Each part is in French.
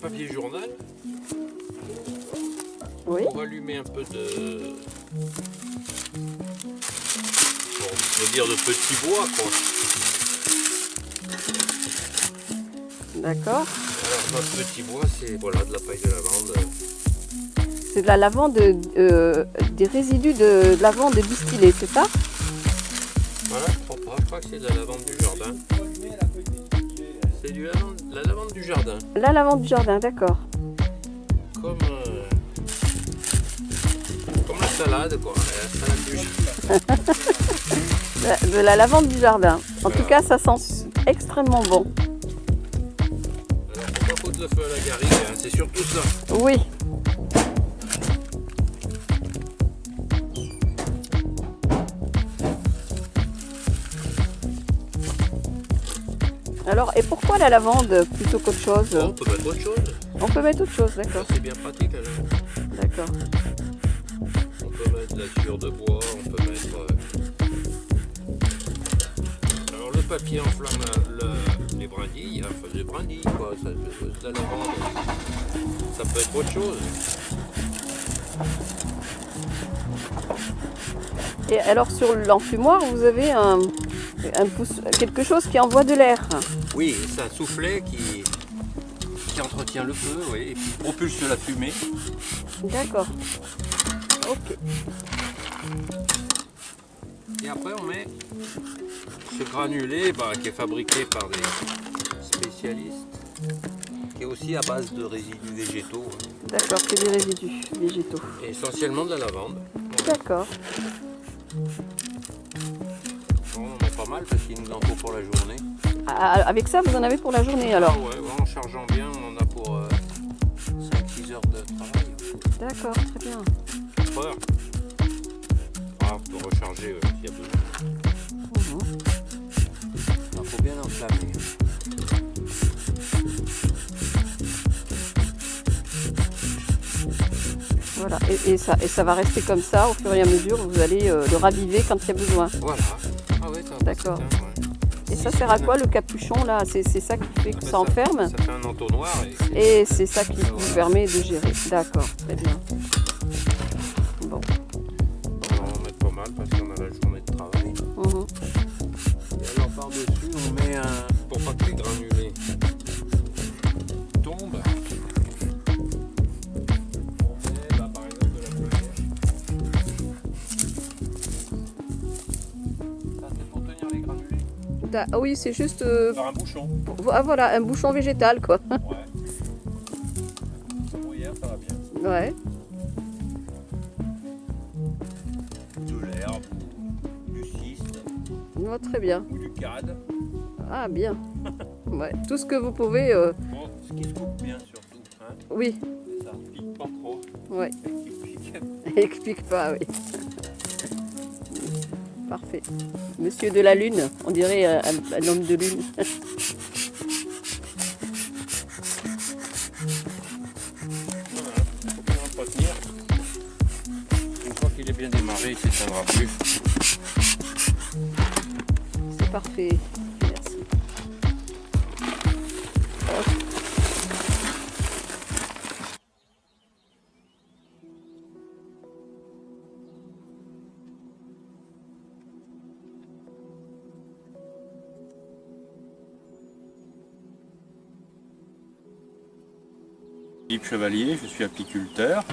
papier journal. Oui. On va allumer un peu de... on peut dire de petits bois, quoi. D'accord. Alors notre petit bois, c'est voilà, de la paille de lavande. C'est de la lavande, des résidus de lavande distillée, c'est ça? Voilà, je crois que c'est de la lavande du jardin. C'est la lavande du jardin. La lavande du jardin, d'accord. Comme la salade, quoi. La salade du jardin. De la lavande du jardin. En Voilà. tout cas, ça sent extrêmement bon. Alors, faut pas foutre le feu à la garrigue, hein, c'est surtout ça. Oui. Alors, et pourquoi la lavande plutôt qu'autre chose? Bon, on peut mettre autre chose. On peut mettre autre chose, d'accord. C'est bien pratique, alors. D'accord. On peut mettre de la sciure de bois, on peut mettre... Alors le papier enflamme les brindilles, enfin des brindilles, quoi. Ça peut être de la lavande, ça peut être autre chose. Et alors, sur l'enfumoir, vous avez quelque chose qui envoie de l'air. Oui, c'est un soufflet qui entretient le feu, oui, et qui propulse la fumée. D'accord. Ok. Et après on met ce granulé qui est fabriqué par des spécialistes, qui est aussi à base de résidus végétaux. D'accord, c'est des résidus végétaux. Et essentiellement de la lavande. D'accord. On en met pas mal parce qu'il nous en faut pour la journée. Avec ça, vous en avez pour la journée alors? Ah ouais, en chargeant bien, on en a pour 5-6 heures de travail. D'accord, très bien. 4 heures. Ah, on peut recharger s'il y a besoin. Il faut bien enflammer. Voilà, et ça va rester comme ça au fur et à mesure, vous allez le raviver quand il y a besoin. Voilà. Ah ouais, ça va. D'accord. C'est bien, ouais. Et ça sert à quoi le capuchon là? C'est ça qui fait que ça enferme? Ça fait un entonnoir. Et c'est ça qui vous permet de gérer. D'accord, très bien. Bon. On va en mettre pas mal parce qu'on a la journée de travail. Et alors par-dessus, on met pour pas que les granulés tombent. On met par exemple de la feuillère. Ça c'est pour tenir les granulés. Ah oui, c'est juste... Par un bouchon. voilà, un bouchon végétal quoi. Ouais. Bruyère, ça va bien. Ouais. De l'herbe, du cyste, Oh, très bien. ou du cad. Ah bien. Ouais. Tout ce que vous pouvez... Bon, ce qui se coupe bien surtout. Hein. Oui. C'est ça, pique pas trop. Ouais. Et qui pique. Explique pas, oui. Parfait. Monsieur de la Lune, on dirait un homme de lune. Voilà, il faut bien l'entretenir. Une fois qu'il est bien démarré, il ne s'éteindra plus. C'est parfait. Merci. Hop. Philippe Chevalier, je suis apiculteur,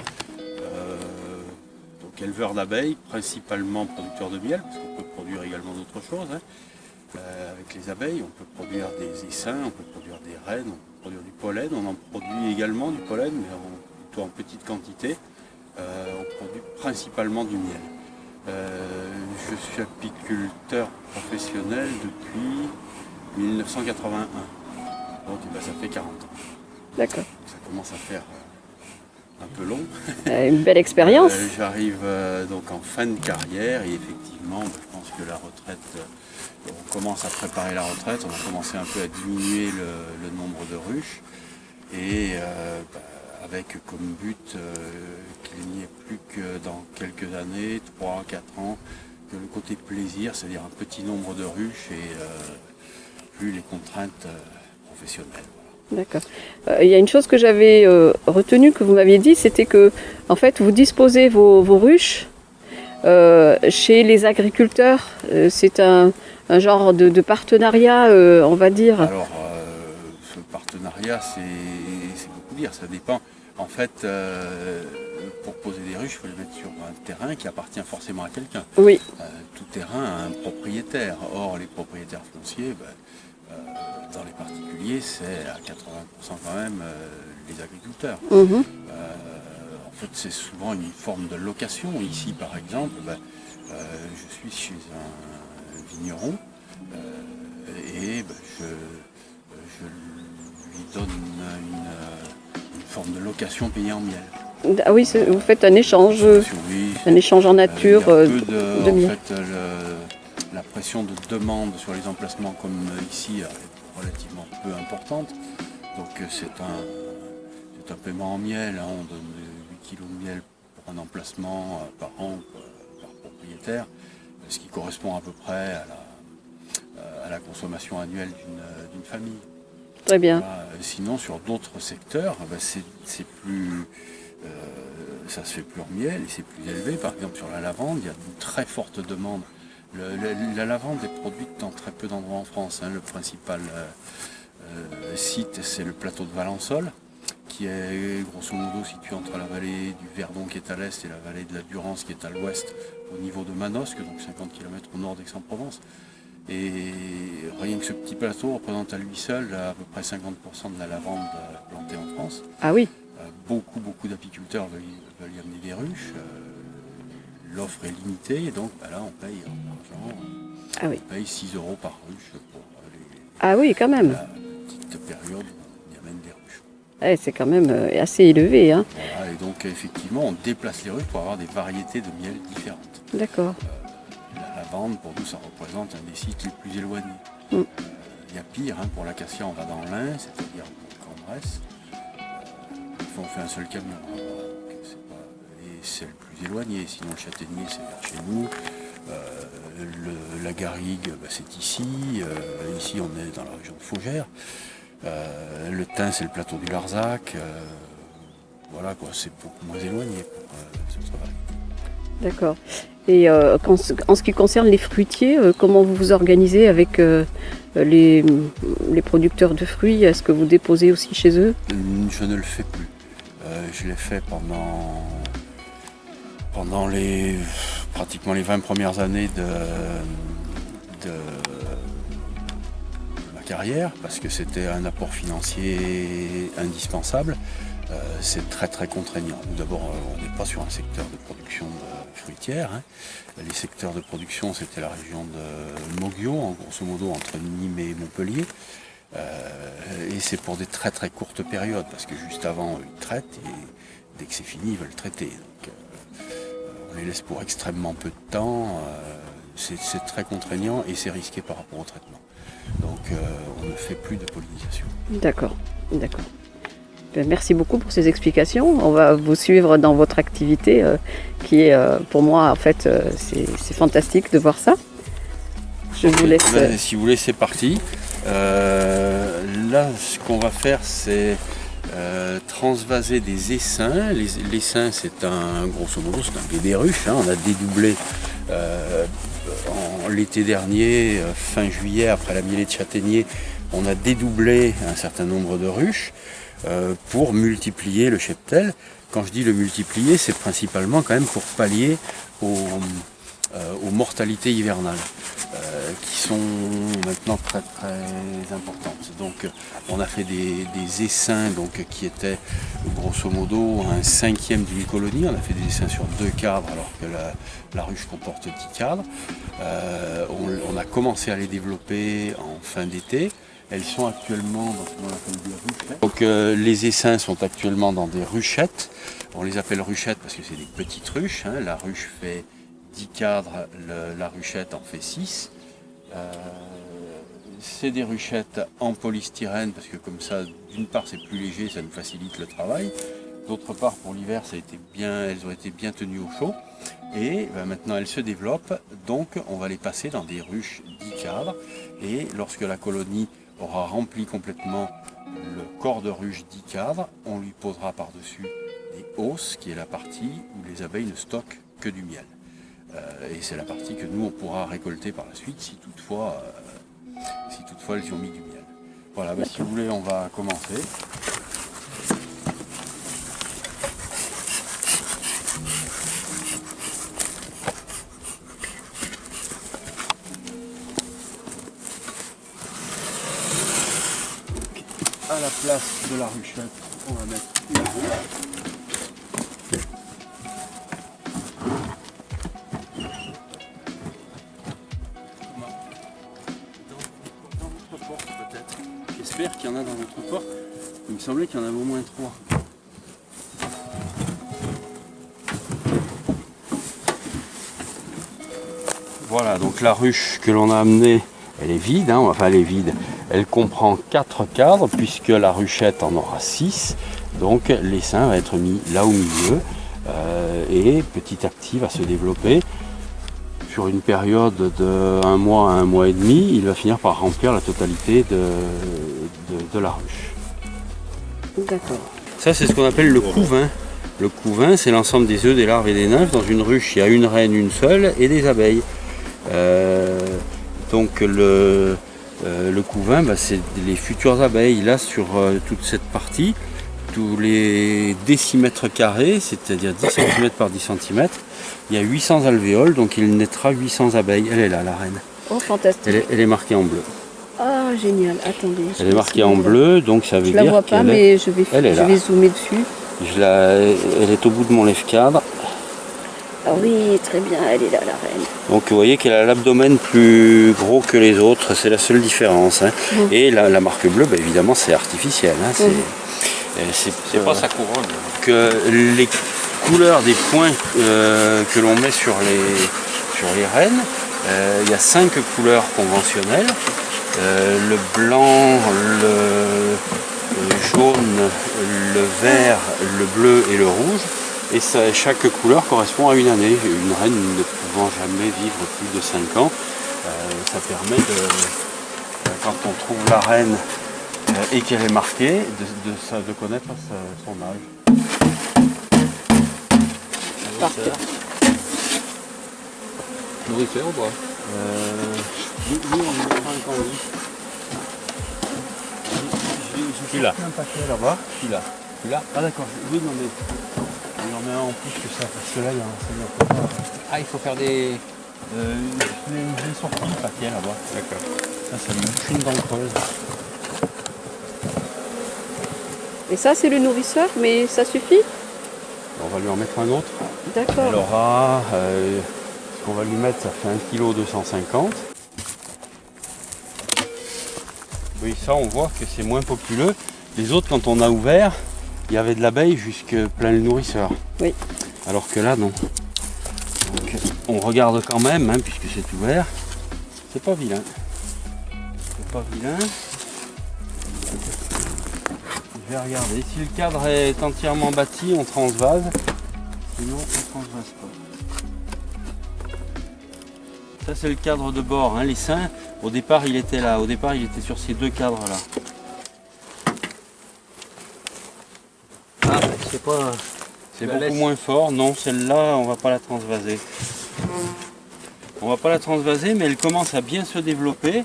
donc éleveur d'abeilles, principalement producteur de miel, parce qu'on peut produire également d'autres choses. Avec les abeilles, on peut produire des essaims, on peut produire des reines, on peut produire du pollen, on en produit également du pollen, mais plutôt en petite quantité. On produit principalement du miel. Je suis apiculteur professionnel depuis 1981, donc ça fait 40 ans. D'accord. Ça commence à faire un peu long. Une belle expérience. J'arrive donc en fin de carrière et effectivement, je pense que la retraite, on commence à préparer la retraite, on a commencé un peu à diminuer le nombre de ruches et avec comme but qu'il n'y ait plus que dans quelques années, 3-4 ans, que le côté plaisir, c'est-à-dire un petit nombre de ruches et plus les contraintes professionnelles. Voilà. D'accord. Il y a une chose que j'avais retenue, que vous m'aviez dit, c'était que en fait vous disposez vos ruches chez les agriculteurs. C'est un genre de partenariat, on va dire. Alors, ce partenariat, c'est beaucoup dire, ça dépend. En fait, pour poser des ruches, il faut les mettre sur un terrain qui appartient forcément à quelqu'un. Oui, Tout terrain a un propriétaire. Or, les propriétaires fonciers, dans les particuliers, c'est à 80% quand même les agriculteurs. mhm. En fait, c'est souvent une forme de location. Ici, par exemple, je suis chez un vigneron et je lui donne une forme de location payée en miel. Ah oui, vous faites un échange Oui, en nature il y a peu de en miel. fait, la pression de demande sur les emplacements comme ici est relativement peu importante. Donc c'est un paiement en miel. Hein. On donne 8 kg de miel pour un emplacement par an par propriétaire, ce qui correspond à peu près à la consommation annuelle d'une famille. Très bien. Voilà. Sinon, sur d'autres secteurs, c'est plus, ça se fait plus en miel et c'est plus élevé. Par exemple, sur la lavande, il y a une très forte demande. La lavande est produite dans très peu d'endroits en France. Hein. Le principal site, c'est le plateau de Valençol, qui est grosso modo situé entre la vallée du Verdon qui est à l'est et la vallée de la Durance qui est à l'ouest, au niveau de Manosque, donc 50 km au nord d'Aix-en-Provence. Et rien que ce petit plateau représente à lui seul à peu près 50% de la lavande plantée en France. Ah oui, Beaucoup d'apiculteurs veulent y amener des ruches. L'offre est limitée et donc là on paye en argent. ah oui. On paye 6 € par ruche pour Ah oui, quand même. la petite période où on y amène des ruches. Eh, c'est quand même assez élevé, hein. Voilà, et donc effectivement on déplace les ruches pour avoir des variétés de miel différentes. D'accord. La lavande pour nous ça représente un des sites les plus éloignés. Mm. Il y a pire, hein, pour l'acacia on va dans l'Ain, c'est-à-dire pour Cambres. On fait un seul camion. Donc, et c'est le plus éloigné, sinon le châtaignier c'est vers chez nous. La garrigue c'est ici. Ici on est dans la région de Faugères. Le thym c'est le plateau du Larzac. Voilà quoi, c'est beaucoup moins éloigné pour ce travail. D'accord. Et en ce qui concerne les fruitiers, comment vous vous organisez avec les producteurs de fruits? Est-ce que vous déposez aussi chez eux? Je ne le fais plus. Je l'ai fait pendant pratiquement les 20 premières années de ma carrière, parce que c'était un apport financier indispensable. C'est très très contraignant. D'abord, on n'est pas sur un secteur de production fruitière. Hein. Les secteurs de production, c'était la région de Moguio, en grosso modo entre Nîmes et Montpellier. Et c'est pour des très très courtes périodes, parce que juste avant, ils traitent et dès que c'est fini, ils veulent traiter. Donc, on les laisse pour extrêmement peu de temps. C'est très contraignant et c'est risqué par rapport au traitement. Donc, on ne fait plus de pollinisation. D'accord, d'accord. Merci beaucoup pour ces explications. On va vous suivre dans votre activité qui est, pour moi, en fait, c'est fantastique de voir ça. Je vous laisse... Si vous voulez, c'est parti. Là, ce qu'on va faire, c'est transvaser des essaims. Les essaims, c'est grosso modo, c'est un gué des ruches. Hein. On a dédoublé l'été dernier, fin juillet, après la mielée de châtaignier, on a dédoublé un certain nombre de ruches pour multiplier le cheptel. Quand je dis le multiplier, c'est principalement quand même pour pallier aux mortalités hivernales qui sont maintenant très très importantes. Donc on a fait des essaims qui étaient grosso modo un cinquième d'une colonie. On a fait des essaims sur 2 cadres alors que la ruche comporte 10 cadres. On a commencé à les développer en fin d'été. Elles sont actuellement dans ce qu'on appelle des ruchettes. Donc les essaims sont actuellement dans des ruchettes. On les appelle ruchettes parce que c'est des petites ruches. Hein. La ruche fait 10 cadres, la ruchette en fait 6. C'est des ruchettes en polystyrène parce que comme ça, d'une part c'est plus léger, ça nous facilite le travail. D'autre part pour l'hiver, elles ont été bien tenues au chaud. Et maintenant elles se développent, donc on va les passer dans des ruches 10 cadres. Et lorsque la colonie aura rempli complètement le corps de ruche 10 cadres, on lui posera par-dessus des hausses, qui est la partie où les abeilles ne stockent que du miel. Et c'est la partie que nous on pourra récolter par la suite si toutefois elles y ont mis du miel. Voilà, bah, si vous voulez on va commencer. À la place de la ruchette, on va mettre une ruche. Dans notre porte peut-être. J'espère qu'il y en a dans notre porte. Il me semblait qu'il y en avait au moins 3. Voilà, donc la ruche que l'on a amenée, elle est vide, hein, enfin elle est vide. Elle comprend 4 cadres puisque la ruchette en aura 6. Donc l'essaim va être mis là au milieu et petit à petit va se développer. Sur une période de 1 mois à 1 mois et demi, il va finir par remplir la totalité de la ruche. D'accord. Ça c'est ce qu'on appelle le couvain. Le couvain c'est l'ensemble des œufs, des larves et des nymphes. Dans une ruche il y a une reine, une seule et des abeilles. Donc le couvain, bah, c'est les futures abeilles. Là, sur toute cette partie, tous les décimètres carrés, c'est-à-dire 10 cm par 10 cm, il y a 800 alvéoles, donc il naîtra 800 abeilles. Elle est là, la reine. Oh, fantastique. Elle est marquée en bleu. Ah, génial. Attendez. Elle est marquée en bleu, donc ça veut Je dire la vois pas, mais je vais zoomer dessus. Elle est au bout de mon lève-cadre. Ah oui, très bien, elle est là, la reine. Donc vous voyez qu'elle a l'abdomen plus gros que les autres, c'est la seule différence. Hein. Et la marque bleue, bah, évidemment, c'est artificiel. Hein. C'est pas sa couronne. Que les couleurs des points que l'on met sur les rennes, il y a 5 couleurs conventionnelles. Le blanc, le jaune, le vert, le bleu et le rouge. Et chaque couleur correspond à une année. Une reine ne pouvant jamais vivre plus de 5 ans, ça permet quand on trouve la reine et qu'elle est marquée, de connaître son âge. Parfait. Nourriture ou pas Oui, on lui mettra un candy. J'ai là. un paquet là-bas. Celui-là. Ah d'accord. Oui, non mais... Il y en a un en plus que ça, parce que là, il y a un seigneur. Ah, il faut faire des... J'ai sorti le paquet là-bas. D'accord. Ça me bouche une dent creuse. Et Et ça, c'est le nourrisseur, mais ça suffit? on va lui en mettre un autre. D'accord. Elle aura, ce qu'on va lui mettre, ça fait 1,250 kg. Oui, ça, on voit que c'est moins populeux. Les autres, quand on a ouvert, il y avait de l'abeille jusque plein le nourrisseur. Oui. Alors que là, non. Donc, on regarde quand même, hein, puisque c'est ouvert. C'est pas vilain. C'est pas vilain. Je vais regarder. Si le cadre est entièrement bâti, on transvase. Sinon, on ne transvase pas. Ça, c'est le cadre de bord. Hein. L'essaim, au départ, il était là. Au départ, il était sur ces deux cadres-là. Ah, c'est pas... C'est la beaucoup laisse. moins fort. Non, celle-là, on va pas la transvaser. On va pas la transvaser, mais elle commence à bien se développer.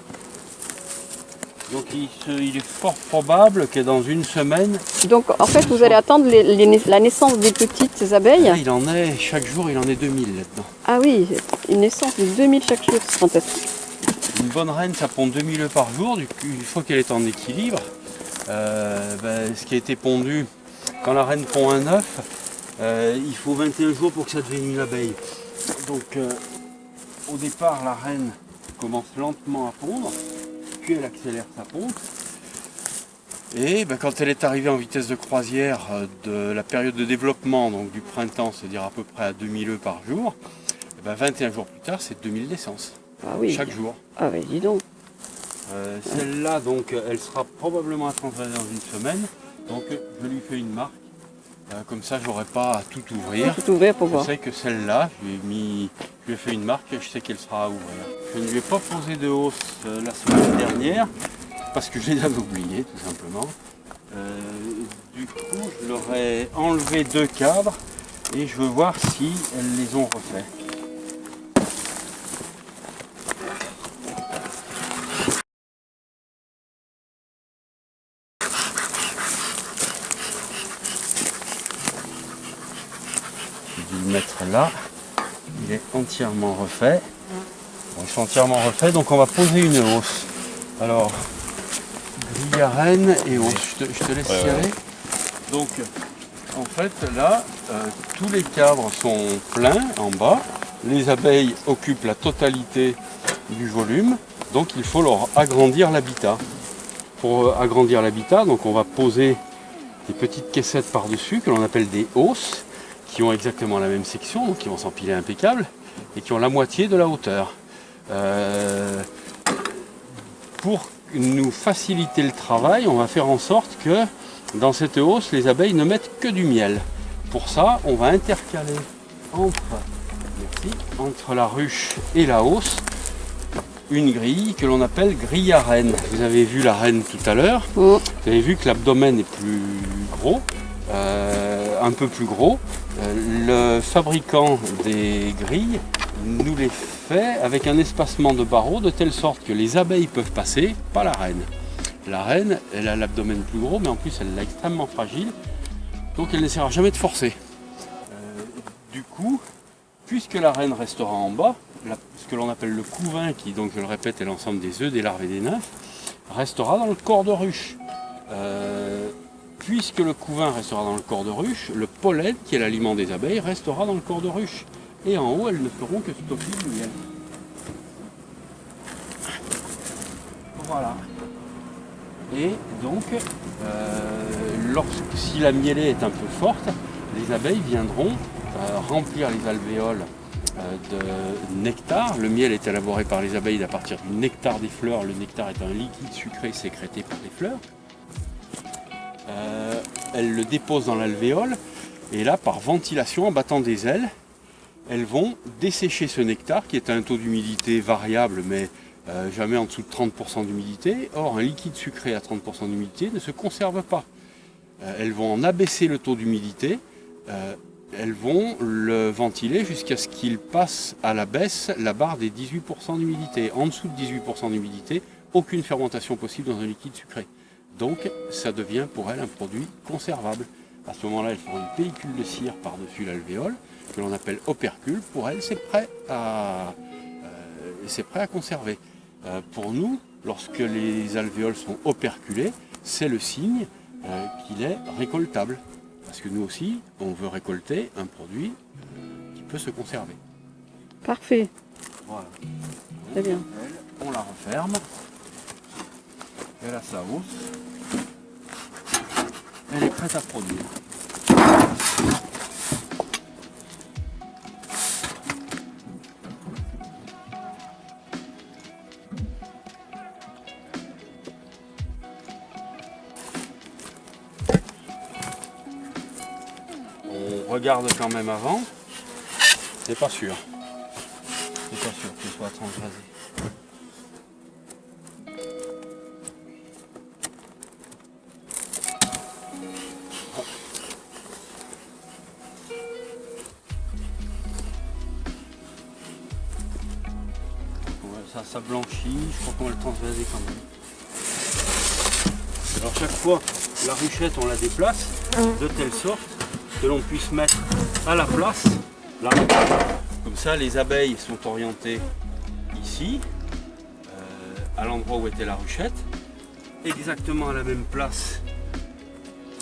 Donc il est fort probable que dans une semaine... Donc en fait, vous allez attendre la naissance des petites abeilles. Là, il en est, chaque jour, il en est 2000 là-dedans. Ah oui, une naissance de 2000 chaque jour, c'est fantastique. Une bonne reine, ça pond 2000 œufs par jour. Du coup, une fois qu'elle est en équilibre, ce qui a été pondu, quand la reine pond un œuf, il faut 21 jours pour que ça devienne une abeille. Donc au départ, la reine commence lentement à pondre, puis elle accélère sa ponte. Et quand elle est arrivée en vitesse de croisière de la période de développement, donc du printemps, c'est-à-dire à peu près à 2000 œufs par jour, 21 jours plus tard, c'est 2000 naissances. Ah oui. Chaque jour. Ah oui, dis donc. Celle-là, donc, elle sera probablement à transvaser dans une semaine. Donc, je lui fais une marque. Comme ça, j'aurai pas à tout ouvrir. Tout ouvrir pour Je voir. sais que celle-là, je lui ai fait une marque, je sais qu'elle sera à ouvrir. Je ne lui ai pas posé de hausse la semaine dernière, parce que je les avais oubliés, tout simplement. Du coup, je leur ai enlevé 2 cadres et je veux voir si elles les ont refaits. J'ai dû le mettre là. Il est entièrement refait. Bon, ils sont entièrement refaits, donc on va poser une hausse. Alors, grille à reine et hausse. Je te laisse y aller. Donc, en fait, là, tous les cadres sont pleins en bas. Les abeilles occupent la totalité du volume, donc il faut leur agrandir l'habitat. Pour agrandir l'habitat, donc on va poser des petites caissettes par-dessus que l'on appelle des hausses, qui ont exactement la même section, donc qui vont s'empiler impeccable, et qui ont la moitié de la hauteur. Pour nous faciliter le travail, on va faire en sorte que dans cette hausse, les abeilles ne mettent que du miel. Pour ça, on va intercaler entre la ruche et la hausse une grille que l'on appelle grille à reine. Vous avez vu la reine tout à l'heure. Vous avez vu que l'abdomen est plus gros, un peu plus gros. Le fabricant des grilles nous les fait avec un espacement de barreaux de telle sorte que les abeilles peuvent passer, pas la reine. La reine, elle a l'abdomen plus gros, mais en plus elle est extrêmement fragile, donc elle n'essaiera jamais de forcer. Du coup, puisque la reine restera en bas, ce que l'on appelle le couvain, qui donc je le répète est l'ensemble des œufs, des larves et des nymphes, restera dans le corps de ruche. Puisque le couvain restera dans le corps de ruche, le pollen, qui est l'aliment des abeilles, restera dans le corps de ruche. Et en haut, elles ne feront que stocker du miel. Voilà. Et donc, si la mielée est un peu forte, les abeilles viendront remplir les alvéoles de nectar. Le miel est élaboré par les abeilles à partir du nectar des fleurs. Le nectar est un liquide sucré sécrété par les fleurs. Elles le déposent dans l'alvéole et là, par ventilation, en battant des ailes, elles vont dessécher ce nectar qui est à un taux d'humidité variable, mais jamais en dessous de 30% d'humidité. Or, un liquide sucré à 30% d'humidité ne se conserve pas. Elles vont en abaisser le taux d'humidité. Elles vont le ventiler jusqu'à ce qu'il passe à la baisse la barre des 18% d'humidité. En dessous de 18% d'humidité, aucune fermentation possible dans un liquide sucré. Donc ça devient pour elles un produit conservable. À ce moment-là, elles feront une pellicule de cire par-dessus l'alvéole, que l'on appelle opercule. Pour elles, c'est prêt à conserver. Pour nous, lorsque les alvéoles sont operculées, c'est le signe qu'il est récoltable. Parce que nous aussi, on veut récolter un produit qui peut se conserver. Parfait. Voilà. Très bien. On la referme. Elle a sa hausse. Elle est prête à produire. On regarde quand même avant. C'est pas sûr. C'est pas sûr qu'il soit transvasé. Ça blanchit, je crois qu'on va le transvaser quand même. Alors chaque fois, la ruchette on la déplace de telle sorte que l'on puisse mettre à la place la ruchette. Comme ça les abeilles sont orientées ici, à l'endroit où était la ruchette. Exactement à la même place,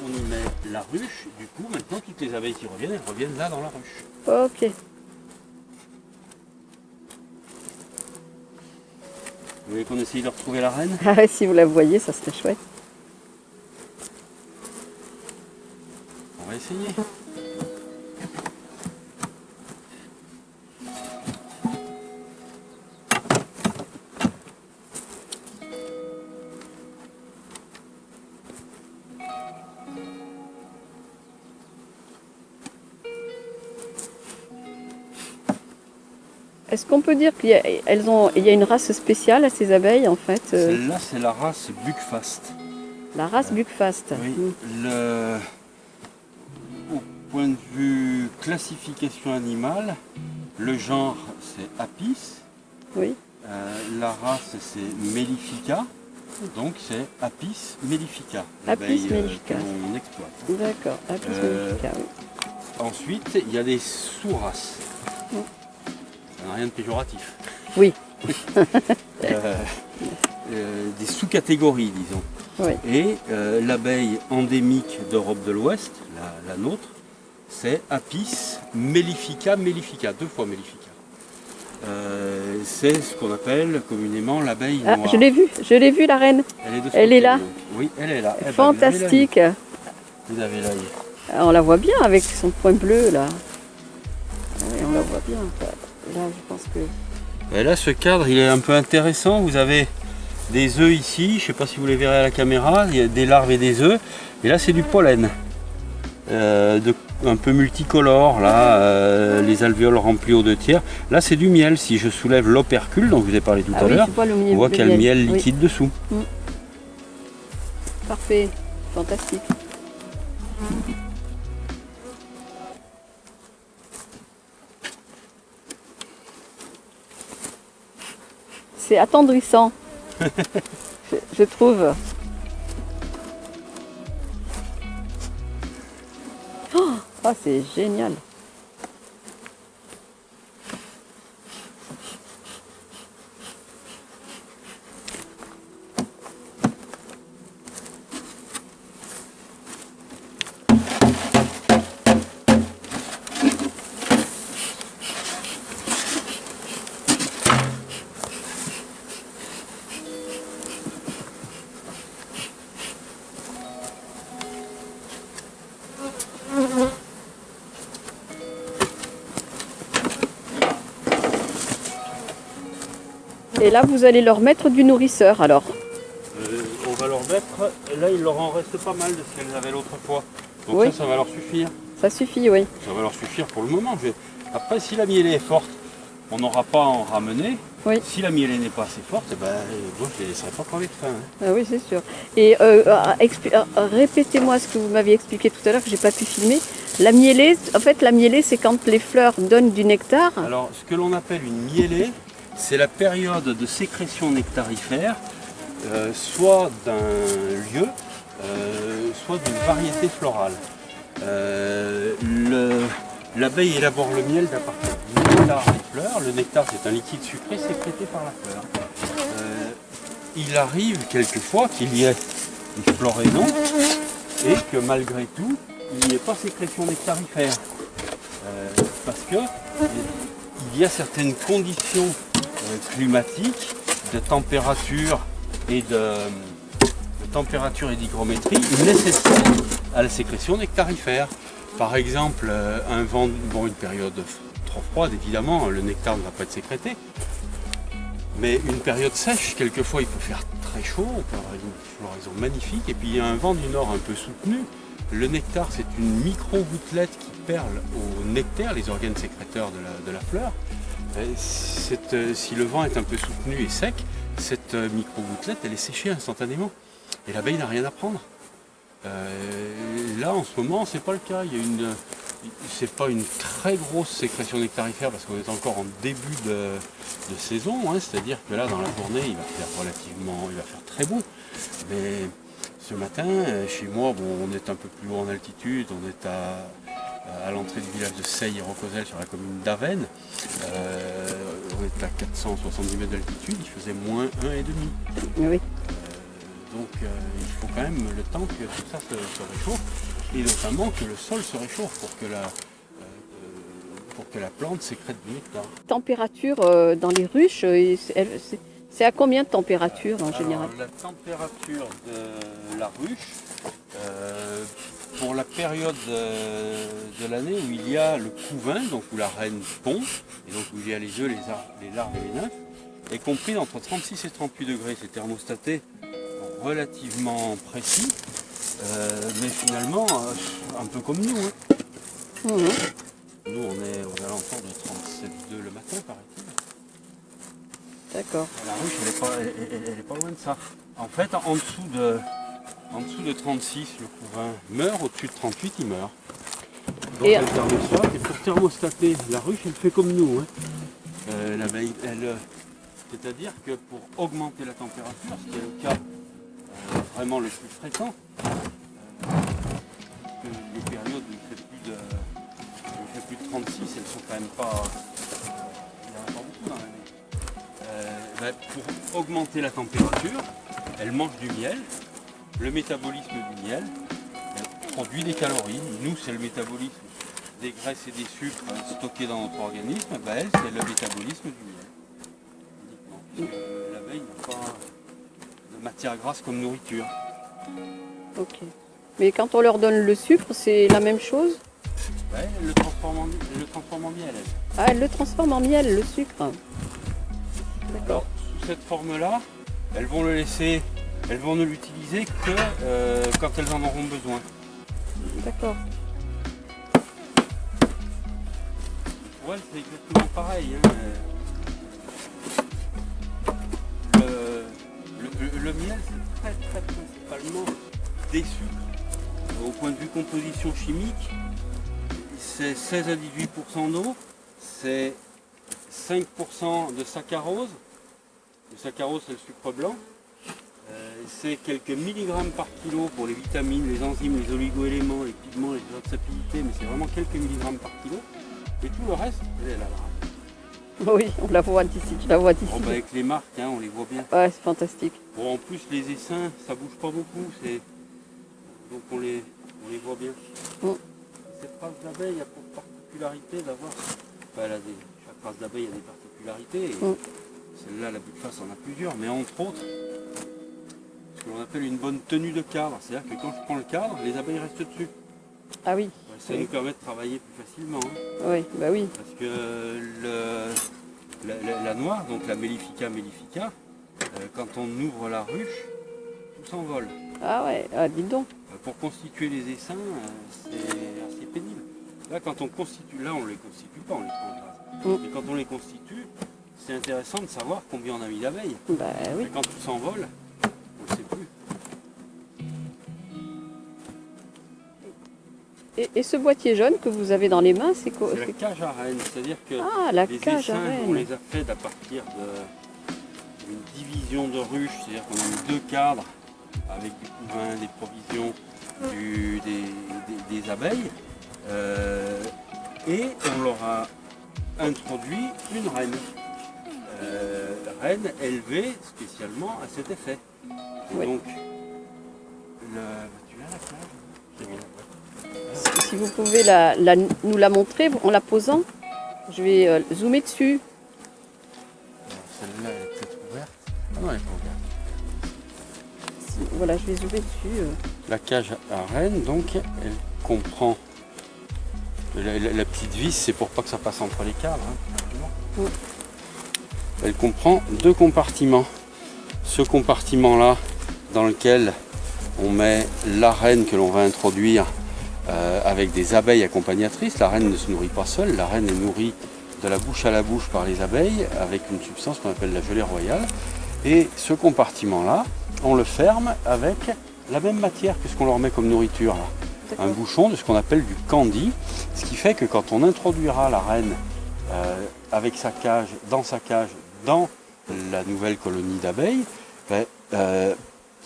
on y met la ruche. Du coup maintenant toutes les abeilles qui reviennent, elles reviennent là dans la ruche. Ok. Vous voulez qu'on essaye de retrouver la reine? Ah ouais, si vous la voyez, ça serait chouette. On va essayer. Est-ce qu'on peut dire qu'il y a, il y a une race spéciale à ces abeilles en fait Celle-là, c'est la race Buckfast. La race Buckfast. Oui, au point de vue classification animale, le genre c'est Apis, Oui. la race c'est Mellifica, donc c'est Apis mellifica, Apis l'abeille mellifica. qu'on exploite. D'accord, Apis mellifica, oui. Ensuite, il y a des sous-races. Mm. Ça n'a rien de péjoratif. Oui. Des sous-catégories, disons. Oui. Et l'abeille endémique d'Europe de l'Ouest, la nôtre, c'est Apis mellifica mellifica, 2 fois mellifica. C'est ce qu'on appelle communément l'abeille Ah, noire. je l'ai vue la reine. Elle est, de ce Elle est côté, là. donc. Oui, elle est là. Eh ben, Fantastique. vous avez l'œil. Ah, on la voit bien avec son point bleu là. Oui, on la voit bien. Là, je pense que. Et là, ce cadre, il est un peu intéressant. Vous avez des œufs ici, je ne sais pas si vous les verrez à la caméra, il y a des larves et des œufs. Et là, c'est du pollen, un peu multicolore, là, les alvéoles remplies aux 2/3. Là, c'est du miel. Si je soulève l'opercule, dont je vous ai parlé tout à Oui, l'heure, je vois le miel, on voit qu'il y a le miel oui. liquide dessous. Parfait, fantastique. C'est attendrissant, je trouve. Oh, c'est génial. Et là, vous allez leur mettre du nourrisseur alors. On va leur mettre, là il leur en reste pas mal de ce qu'elles avaient l'autre fois. Donc Oui. ça va leur suffire. Ça suffit, oui. Ça va leur suffire pour le moment. Après, si la mielée est forte, on n'aura pas à en ramener. Oui. Si la mielée n'est pas assez forte, eh ben, moi je ne les laisserai pas crever de faim. Hein. Ah oui, c'est sûr. Et répétez-moi ce que vous m'aviez expliqué tout à l'heure que j'ai pas pu filmer. La mielée, en fait, la mielée, c'est quand les fleurs donnent du nectar. Alors, ce que l'on appelle une mielée, c'est la période de sécrétion nectarifère, soit d'un lieu, soit d'une variété florale. L'abeille élabore le miel d'à partir du nectar des fleurs. Le nectar, c'est un liquide sucré sécrété par la fleur. Il arrive quelquefois qu'il y ait des floraisons et que malgré tout, il n'y ait pas sécrétion nectarifère. Parce que il y a certaines conditions climatiques, de température et d'hygrométrie nécessaires à la sécrétion nectarifère. Par exemple, un vent, une période trop froide, évidemment, le nectar ne va pas être sécrété. Mais une période sèche, quelquefois il peut faire très chaud, on peut avoir une floraison magnifique, et puis il y a un vent du nord un peu soutenu. Le nectar, c'est une micro-gouttelette qui perle au nectar, les organes sécréteurs de la fleur. Si le vent est un peu soutenu et sec, cette micro-gouttelette, elle est séchée instantanément. Et l'abeille n'a rien à prendre. Là, en ce moment, c'est pas le cas. C'est pas une très grosse sécrétion nectarifère parce qu'on est encore en début de saison. Hein, c'est-à-dire que là, dans la journée, il va faire très beau. Mais ce matin, chez moi, on est un peu plus haut en altitude. On est à l'entrée du village de Seille-et-Rocosel sur la commune d'Avesnes. On est à 470 mètres d'altitude. Il faisait moins 1,5. Oui. Donc il faut quand même le temps que tout ça se réchauffe et notamment que le sol se réchauffe pour que la plante sécrète du nectar. Température dans les ruches, c'est à combien de température en général? Alors, la température de la ruche, pour la période de l'année où il y a le couvain, donc où la reine pond, et donc où il y a les œufs, les larves et les nymphes, est compris entre 36 et 38 degrés. C'est thermostaté relativement précis, mais finalement un peu comme nous. Hein. Mmh. Nous on est aux alentours de 37,2 le matin, paraît-il. D'accord. La ruche elle est pas loin de ça. En fait, en dessous En dessous de 36, le couvain meurt, au-dessus de 38, il meurt. Donc Et- elle thermostat, et pour thermostater la ruche, elle fait comme nous. Hein. L'abeille, c'est-à-dire que pour augmenter la température, ce qui est le cas vraiment le plus fréquent, que les périodes où il fait plus de 36, elles sont quand même pas... Il n'y en a pas beaucoup dans l'année. Pour augmenter la température, elle mange du miel. Le métabolisme du miel produit des calories. Nous, c'est le métabolisme des graisses et des sucres stockés dans notre organisme. Elle, c'est le métabolisme du miel. Uniquement. L'abeille n'a pas de matière grasse comme nourriture. Ok. Mais quand on leur donne le sucre, c'est la même chose? Ouais, elle le transforme en miel. Elle. Ah, elle le transforme en miel, le sucre. D'accord. Alors, sous cette forme-là, elles vont le laisser, elles vont ne l'utiliser que quand elles en auront besoin. D'accord. Pour elles, c'est exactement pareil. Hein. Le miel, c'est très principalement des sucres. Au point de vue composition chimique, c'est 16 à 18% d'eau, c'est 5% de saccharose. Le saccharose, c'est le sucre blanc. C'est quelques milligrammes par kilo pour les vitamines, les enzymes, les oligo-éléments, les pigments, les autres sapinités, mais c'est vraiment quelques milligrammes par kilo. Et tout le reste, elle est là. Oui, on la voit d'ici. Tu la vois d'ici. Bon, avec les marques, hein, on les voit bien. Ouais, c'est fantastique. Bon, en plus, les essaims, ça bouge pas beaucoup, donc on les voit bien. Mm. Cette race d'abeille a pour particularité d'avoir... Enfin, chaque race d'abeille a des particularités. Et celle-là, la bout de face, en a plusieurs, mais entre autres, ce que l'on appelle une bonne tenue de cadre. C'est-à-dire que quand je prends le cadre, les abeilles restent dessus. Ah oui. Ça nous permet de travailler plus facilement. Hein. Oui, bah oui. Parce que la noire, donc la Mellifica mellifica, quand on ouvre la ruche, tout s'envole. Ah ouais, ah, dis donc. Pour constituer les essaims, c'est assez pénible. Là, quand on constitue, là on ne les constitue pas, on les transgresse. Mais quand on les constitue, c'est intéressant de savoir combien on a mis d'abeilles. Bah oui. Mais quand tout s'envole, on ne le sait plus. Et ce boîtier jaune que vous avez dans les mains, c'est quoi? C'est la cage à reine, c'est-à-dire que Ah, la les cage à essaims, on reine. les a faits à partir d'une division de ruches, c'est-à-dire qu'on a mis 2 cadres avec du couvain, des provisions, des abeilles, et on leur a introduit une reine. Reine élevée spécialement à cet effet. Et Oui. donc, tu l'as la cage? J'ai mis la boîte. Si vous pouvez nous la montrer en la posant, je vais zoomer dessus. Celle-là, elle est peut-être ouverte. Ah non, elle n'est pas ouverte. Voilà, je vais zoomer dessus. La cage à reine, donc, elle comprend... La petite vis, c'est pour pas que ça passe entre les cadres. Hein, elle comprend 2 compartiments. Ce compartiment-là, dans lequel on met la reine que l'on va introduire avec des abeilles accompagnatrices. La reine ne se nourrit pas seule, la reine est nourrie de la bouche à la bouche par les abeilles avec une substance qu'on appelle la gelée royale. Et ce compartiment-là, on le ferme avec la même matière que ce qu'on leur met comme nourriture. Là. Un bouchon de ce qu'on appelle du candy, ce qui fait que quand on introduira la reine avec sa cage, dans la nouvelle colonie d'abeilles,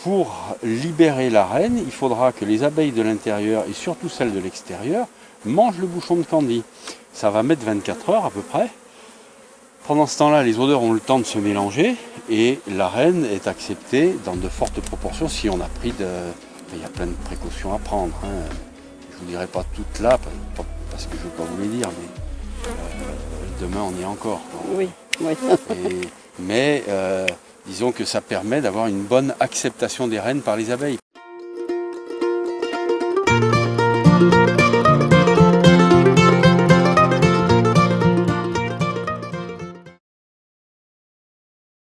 pour libérer la reine, il faudra que les abeilles de l'intérieur et surtout celles de l'extérieur mangent le bouchon de candy. Ça va mettre 24 heures à peu près. Pendant ce temps-là, les odeurs ont le temps de se mélanger et la reine est acceptée dans de fortes proportions si on a pris de... Il y a plein de précautions à prendre. Hein. Je ne vous dirai pas toutes là parce que je ne veux pas vous les dire, mais demain on y est encore. Oui, oui. Mais disons que ça permet d'avoir une bonne acceptation des reines par les abeilles.